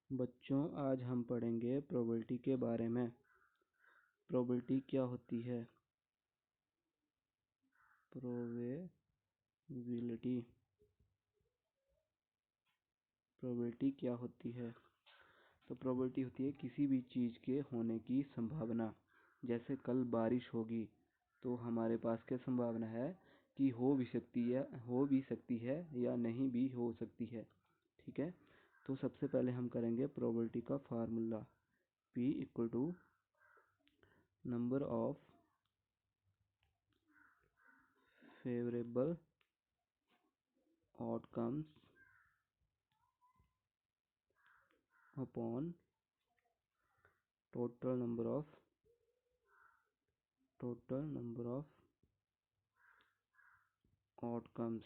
बच्चों, आज हम पढ़ेंगे प्रोबेबिलिटी के बारे में। प्रोबेबिलिटी क्या होती है? प्रोबेबिलिटी प्रोबेबिलिटी क्या होती है? तो प्रोबेबिलिटी होती है किसी भी चीज़ के होने की संभावना। जैसे कल बारिश होगी, तो हमारे पास क्या संभावना है कि हो भी सकती है या नहीं भी हो सकती है। ठीक है, तो सबसे पहले हम करेंगे प्रोबेबिलिटी का formula. P equal to number of favourable outcomes upon total number of outcomes.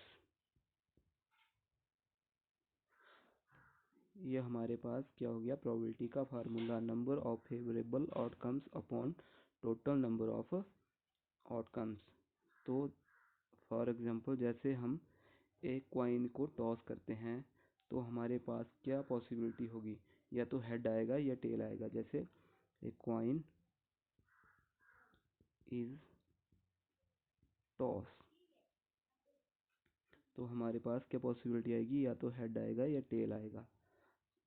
ये हमारे पास क्या हो गया? प्रोबेबिलिटी का formula, number of favourable outcomes upon total number of outcomes. तो फॉर एग्जांपल, जैसे हम एक कॉइन को टॉस करते हैं, तो हमारे पास क्या पॉसिबिलिटी होगी? या तो हेड आएगा या टेल आएगा। जैसे ए कॉइन इज टॉस, तो हमारे पास क्या पॉसिबिलिटी आएगी? या तो हेड आएगा या टेल आएगा।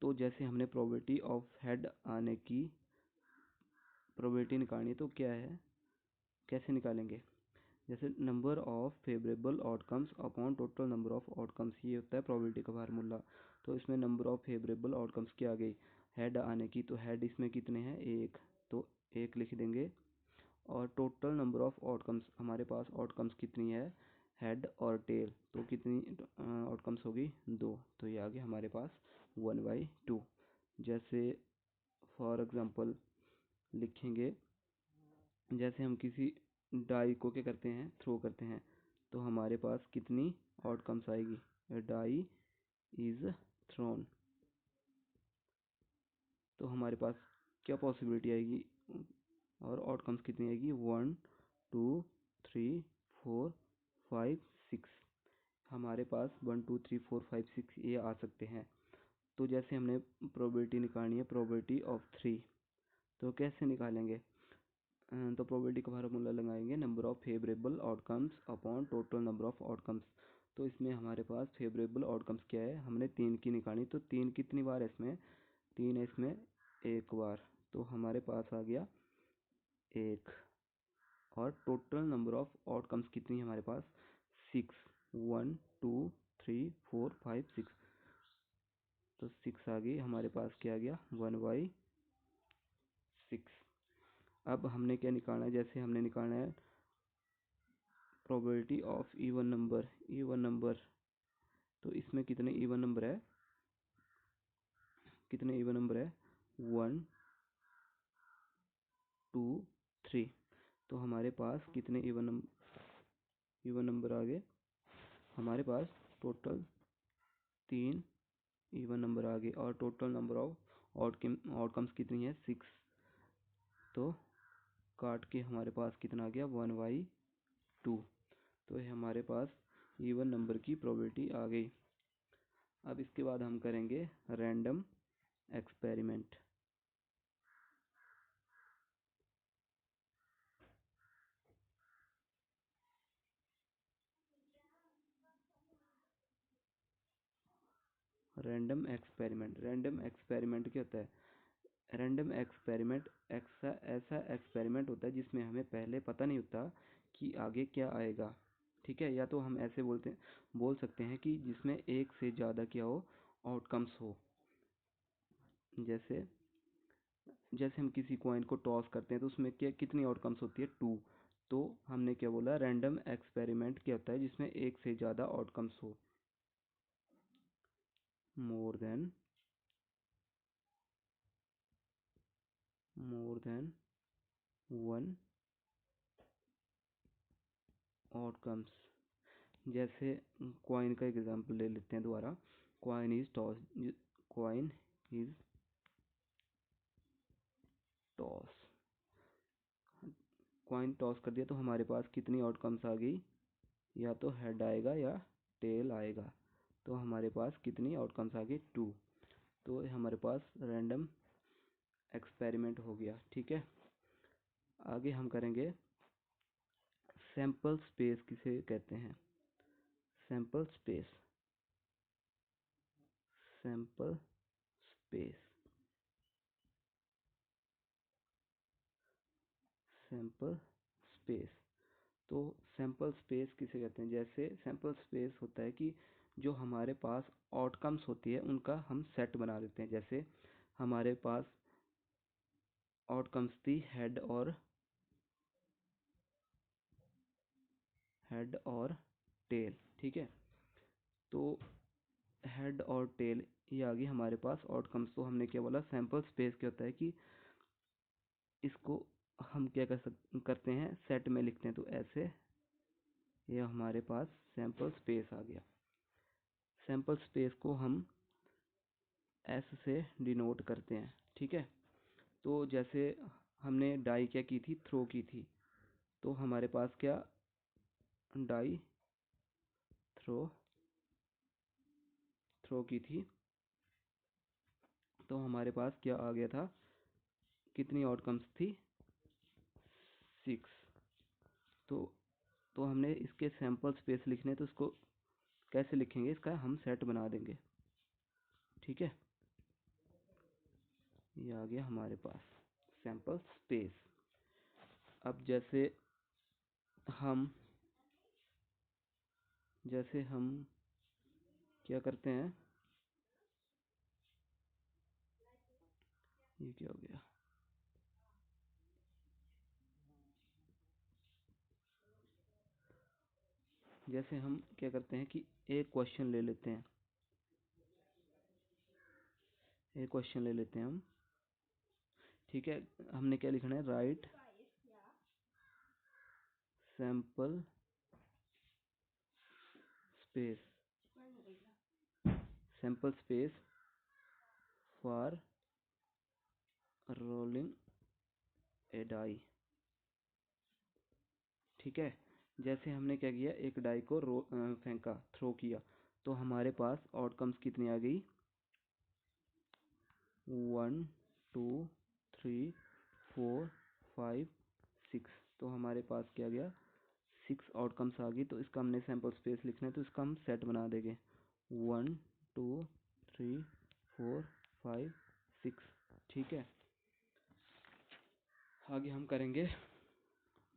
तो जैसे हमने प्रोबेबिलिटी ऑफ हेड आने की प्रोबेबिलिटी निकालनी, तो क्या है, कैसे निकालेंगे? जैसे number of favourable outcomes upon total number of outcomes, ये होता है प्रोबेबिलिटी का फार्मूला। तो इसमें नंबर ऑफ फेवरेबल आउटकम्स क्या आ गई? हेड आने की, तो हेड इसमें कितने हैं? एक, तो एक लिख देंगे। और टोटल नंबर ऑफ आउटकम्स, हमारे पास आउटकम्स कितनी है? हेड और टेल, तो कितनी आउटकम्स होगी? दो, तो ये आ गया हमारे पास 1/2। जैसे फॉर एग्जांपल लिखेंगे, जैसे हम किसी डाई को क्या करते हैं? थ्रो करते हैं, तो हमारे पास कितनी आउटकम्स आएगी? डाई इज थ्रोन, तो हमारे पास क्या पॉसिबिलिटी आएगी और आउटकम्स कितनी आएगी? 1 2 3 4 5 6। हमारे पास 1 2 3 4 5 6 ये आ सकते हैं। तो जैसे हमने प्रोबेबिलिटी निकालनी है, प्रोबेबिलिटी ऑफ 3, तो कैसे निकालेंगे? तो प्रोबेबिलिटी का फार्मूला लगाएंगे, number of favourable outcomes upon total number of outcomes. तो इसमें हमारे पास फेवरेबल आउटकम्स क्या है? हमने 3 की निकाली, तो 3 कितनी बार है इसमें? 3 है इसमें एक बार, तो हमारे पास आ गया एक। और टोटल नंबर ऑफ आउटकम्स कितनी है हमारे पास? 6, 1 2 3 4 5 6, तो 6 आ गई हमारे पास। क्या आ गया? 1/6। अब हमने क्या निकालना है? जैसे हमने निकालना है प्रोबेबिलिटी ऑफ इवन नंबर, तो इसमें कितने इवन नंबर है? 1 2 3, तो हमारे पास कितने इवन नंबर आ गए? हमारे पास टोटल 3 इवन नंबर आ गए। और टोटल नंबर ऑफ आउटकम्स कितनी है? 6, तो काट के हमारे पास कितना आ गया? 1/2। तो ये हमारे पास इवन नंबर की प्रोबेबिलिटी आ गई। अब इसके बाद हम करेंगे रैंडम एक्सपेरिमेंट। रैंडम एक्सपेरिमेंट क्या होता है? रैंडम एक्सपेरिमेंट ऐसा एक्सपेरिमेंट होता है जिसमें हमें पहले पता नहीं होता कि आगे क्या आएगा। ठीक है, या तो हम ऐसे बोल सकते हैं कि जिसमें एक से ज़्यादा क्या हो? आउटकम्स हो। जैसे जैसे हम किसी कॉइन को टॉस करते हैं, तो उसमें क्या कितनी आउटकम्स होती है? 2। तो हमने क्या बोला? रैंडम एक्सपेरिमेंट क्या होता है? जिसमें एक से ज़्यादा आउटकम्स हो। More than one outcomes. जैसे कॉइन का एग्जांपल ले लेते हैं दोबारा। Coin is toss coin is toss coin toss कर दिया, तो हमारे पास कितनी आउटकम्स आ गई? या तो हेड आएगा या टेल आएगा। तो हमारे पास कितनी आउटकम्स आ गई? 2। तो हमारे पास रैंडम एक्सपेरिमेंट हो गया। ठीक है, आगे हम करेंगे सैंपल स्पेस किसे कहते हैं। Sample space, sample space, sample space. तो सैंपल स्पेस किसे कहते हैं, जैसे सैंपल स्पेस होता है कि जो हमारे पास आउटकम्स होती है उनका हम सेट बना देते हैं। जैसे हमारे पास आउटकम्स थी हेड और टेल। ठीक है, तो हेड और टेल ये आ गई हमारे पास आउटकम्स। तो हमने क्या बोला, सैंपल स्पेस क्या होता है कि इसको हम क्या करते हैं, सेट में लिखते हैं। तो ऐसे ये हमारे पास सैंपल स्पेस आ गया। सैंपल स्पेस को हम एस से डिनोट करते हैं। ठीक है, तो जैसे हमने डाई क्या की थी, थ्रो की थी। तो हमारे पास क्या, डाई थ्रो थ्रो की थी। तो हमारे पास क्या आ गया था, कितनी आउटकम्स थी, 6। तो हमने इसके सैंपल स्पेस लिखने, तो इसको कैसे लिखेंगे, इसका हम सेट बना देंगे। ठीक है, ये आ गया हमारे पास सैंपल स्पेस। अब हम क्या करते हैं, ये क्या हो गया, जैसे हम क्या करते हैं कि एक क्वेश्चन ले लेते हैं, एक क्वेश्चन ले लेते हैं हम। ठीक है, हमने क्या लिखना है, write sample space, sample space for rolling a die. ठीक है, जैसे हमने क्या किया, एक डाई को फेंका, थ्रो किया, तो हमारे पास आउटकम्स कितनी आ गई, 1 2 3 4 5 6। तो हमारे पास क्या गया, 6 आउटकम्स आ गई। तो इसका हमने सैंपल स्पेस लिखना है, तो इसका हम सेट बना देंगे, 1 2 3 4 5 6। ठीक है, आगे हम करेंगे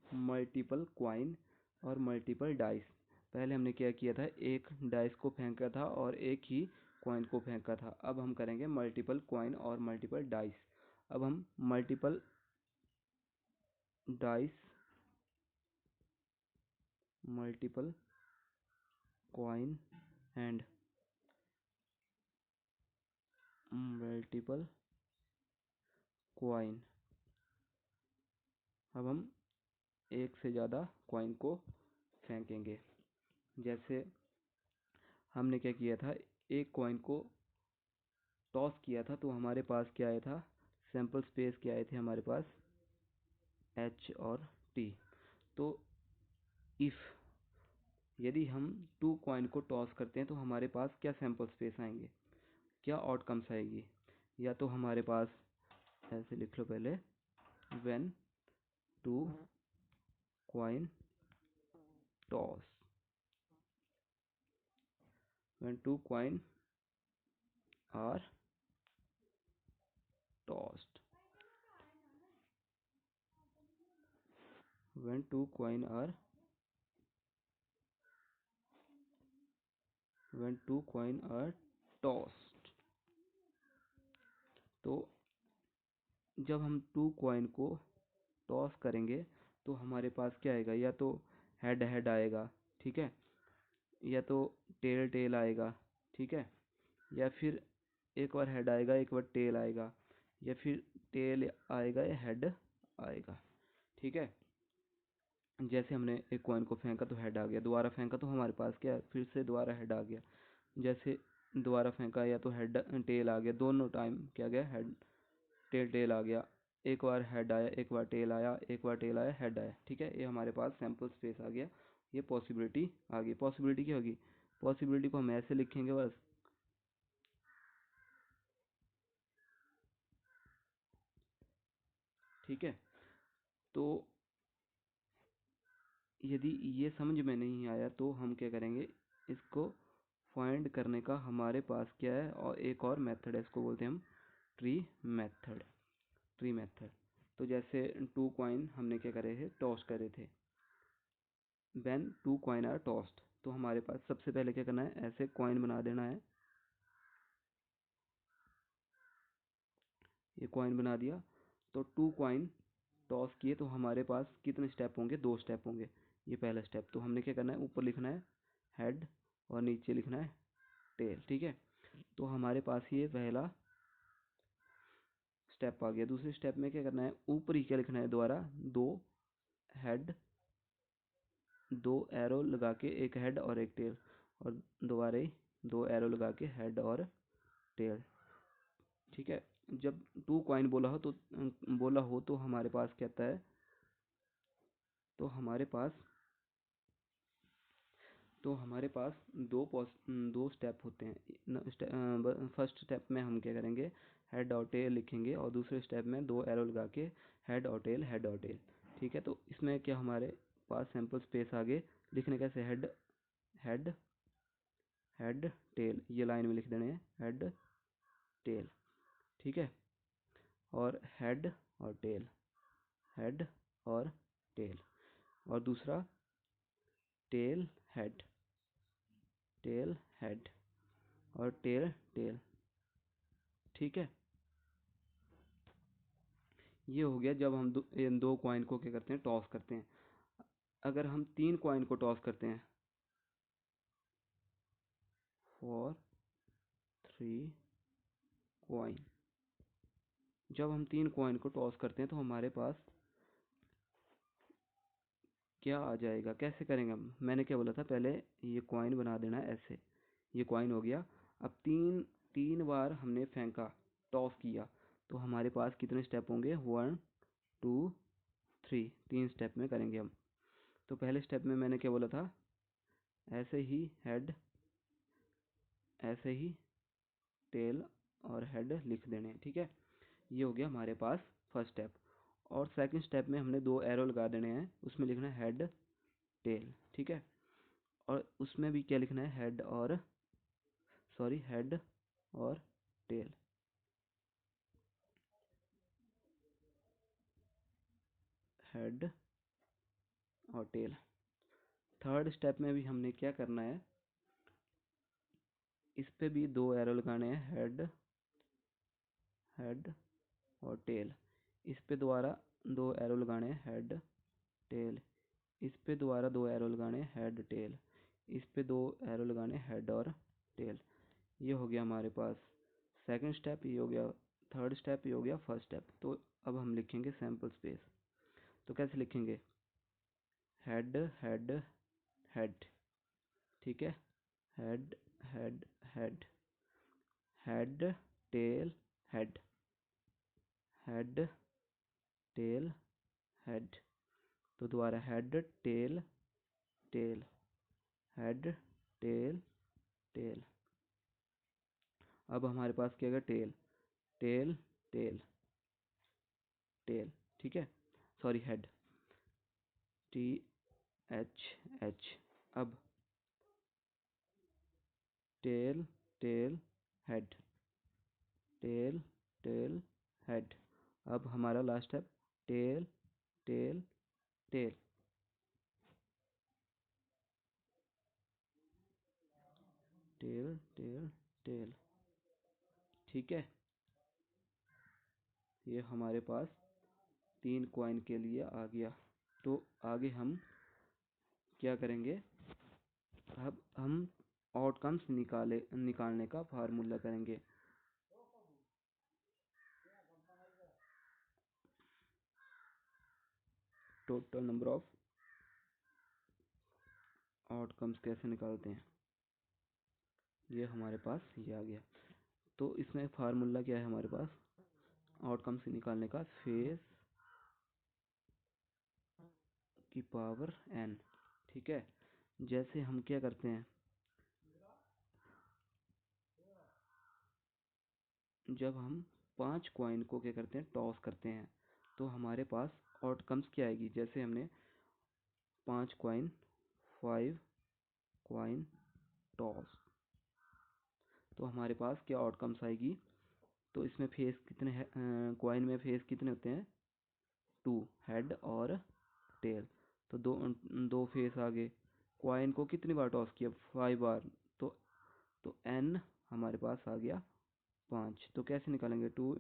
मल्टीपल क्वाइन और मल्टीपल डाइस। पहले हमने क्या किया था, एक डाइस को फेंका था और एक ही क्वाइन को फेंका था। अब हम करेंगे मल्टीपल क्वाइन और मल्टीपल डाइस। अब हम multiple dice, multiple coin and multiple coin, अब हम एक से ज़्यादा क्वाइन को फेंकेंगे। जैसे हमने क्या किया था, एक कॉइन को टॉस किया था, तो हमारे पास क्या आया था, सैंपल स्पेस क्या आए थे हमारे पास, एच और टी। तो इफ़ यदि हम 2 कॉइन को टॉस करते हैं तो हमारे पास क्या सैंपल स्पेस आएंगे, क्या आउटकम्स आएगी। या तो हमारे पास ऐसे लिख लो पहले, when 2 coin toss, when 2 coin are tossed, when 2 coin are, when 2 coin are tossed. तो जब हम 2 कॉइन को टॉस करेंगे तो हमारे पास क्या आएगा, या तो हेड हेड आएगा, ठीक है, या तो टेल टेल आएगा, ठीक है, या फिर एक बार हेड आएगा एक बार टेल आएगा, या फिर टेल आएगा या हेड आएगा। ठीक है, जैसे हमने एक कॉइन को फेंका तो हेड आ गया, दोबारा फेंका तो हमारे पास क्या है, फिर से दोबारा हेड आ गया। जैसे दोबारा फेंका या तो हेड टेल आ गया, दोनों टाइम क्या गया, हेड टेल टेल आ गया। एक बार हेड आया एक बार टेल आया, एक बार टेल आया हेड आया। ठीक है, ये हमारे पास सैंपल स्पेस आ गया, ये पॉसिबिलिटी आ गई। पॉसिबिलिटी क्या होगी, पॉसिबिलिटी को हम ऐसे लिखेंगे बस, ठीक है। तो यदि ये समझ में नहीं आया तो हम क्या करेंगे, इसको फाइंड करने का हमारे पास क्या है, और एक और मेथड है, इसको बोलते हैं हम ट्री मेथड। Tree method. तो जैसे 2 कॉइन हमने क्या करे थे, टॉस करे थे। व्हेन 2 कॉइन आर टॉस्ड, तो हमारे पास सबसे पहले क्या करना है, ऐसे कॉइन बना देना है। ये कॉइन बना दिया। तो 2 कॉइन टॉस किए, तो हमारे पास कितने स्टेप होंगे, 2 स्टेप होंगे। ये पहला स्टेप, तो हमने क्या करना है, ऊपर लिखना है हेड और नीचे लिखना है टेल। ठीक है। तो हमारे पास ये पहला स्टेप आ गया। दूसरे स्टेप में क्या करना है, ऊपर ही क्या लिखना है दोबारा, दो हेड, दो एरो लगा के, एक हेड और एक टेल, और दोबारा ही 2 एरो लगा के हेड और टेल। ठीक है। जब 2 कॉइन बोला हो तो हमारे पास क्या आता है, तो हमारे पास दो स्टेप होते हैं। फर्स्ट स्टेप में हम क्या करेंगे, हेड और टेल लिखेंगे, और दूसरे स्टेप में 2 एरो लगा के हेड और टेल, हेड और टेल। ठीक है। तो इसमें क्या हमारे पास सैंपल स्पेस आगे लिखने कैसे, हेड हेड हेड टेल, ये लाइन में लिख देने हैं हेड टेल। ठीक है। और हेड और टेल, हेड और टेल। और दूसरा टेल हेड, टेल हेड और टेल टेल। ठीक है। ये हो गया जब हम इन 2 कॉइन को क्या करते हैं, टॉस करते हैं। अगर हम 3 कॉइन को टॉस करते हैं, 4 3 कॉइन, जब हम 3 कॉइन को टॉस करते हैं तो हमारे पास क्या आ जाएगा, कैसे करेंगे हम, मैंने क्या बोला था पहले, ये कॉइन बना देना है ऐसे। ये कॉइन हो गया। अब तीन तीन बार हमने फेंका, टॉस किया, तो हमारे पास कितने स्टेप होंगे, 1 2 3, 3 स्टेप में करेंगे हम। तो पहले स्टेप में मैंने क्या बोला था, ऐसे ही हेड, ऐसे ही टेल और हेड लिख देने। ठीक है। ये हो गया हमारे पास फर्स्ट स्टेप। और सेकंड स्टेप में हमने 2 एरो लगा देने हैं, उसमें लिखना है हेड टेल। ठीक है। और उसमें भी क्या लिखना है, हेड और टेल, हेड और टेल। थर्ड स्टेप में भी हमने क्या करना है, इस पे भी 2 एरो लगाने हैं, हेड हेड और टेल। इस पे दोबारा 2 एरो लगाने हैं, हेड टेल। इस पे दोबारा 2 एरो लगाने हैं, हेड टेल। इस पे 2 एरो लगाने हैं, हेड और टेल। ये हो गया हमारे पास सेकंड स्टेप, ये हो गया थर्ड स्टेप, ये हो गया फर्स्ट स्टेप। तो अब हम लिखेंगे सैम्पल स्पेस। तो कैसे लिखेंगे, हेड हेड हेड। ठीक है। Head head head, head tail head, head tail head. तो दोबारा head tail tail, head tail tail. अब हमारे पास क्या है, टेल टेल टेल टेल। ठीक है। Sorry, head, T H H. अब tail tail head, tail tail head. अब हमारा लास्ट है tail tail tail, tail tail tail. ठीक है। ये हमारे पास 3 कॉइन के लिए आ गया। तो आगे हम क्या करेंगे, अब हम आउटकम्स निकालने का फार्मूला करेंगे। टोटल नंबर ऑफ आउटकम्स कैसे निकालते हैं, ये हमारे पास ये आ गया। तो इसमें फार्मूला क्या है हमारे पास, आउटकम्स निकालने का, फेस की पावर n। ठीक है। जैसे हम क्या करते हैं, जब हम 5 कॉइन को क्या करते हैं, टॉस करते हैं, तो हमारे पास आउटकम्स क्या आएगी, जैसे हमने 5 कॉइन, 5 कॉइन टॉस, तो हमारे पास क्या आउटकम्स आएगी। तो इसमें फेस कितने हैं, कॉइन में फेस कितने होते हैं, 2, हेड और टेल। तो दो फेस आ गए। कॉइन को कितनी बार टॉस किया, 5 बार। तो एन हमारे पास आ गया 5। तो कैसे निकालेंगे, 2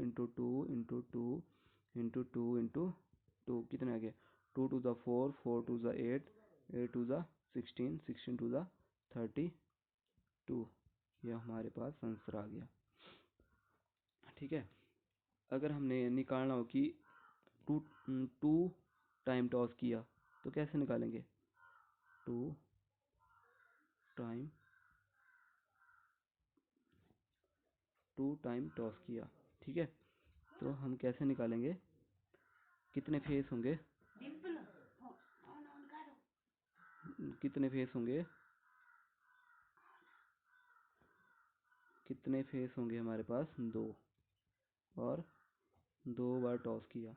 कितने आ गए, 2 to the 4, 4 to the 8, 8 to the 16, 16 to the 32। ये हमारे पास आंसर आ गया। ठीक है। अगर हमने निकालना हो कि टू टू टाइम टॉस किया तो कैसे निकालेंगे, 2 टाइम, 2 टाइम टॉस किया। ठीक है, तो हम कैसे निकालेंगे, कितने फेस होंगे, कितने फेस होंगे, कितने फेस होंगे हमारे पास, 2, और 2 बार टॉस किया।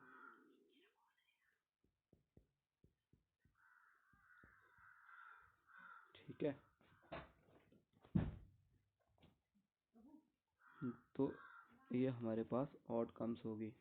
ठीक है, तो ये हमारे पास आउटकम्स होगी।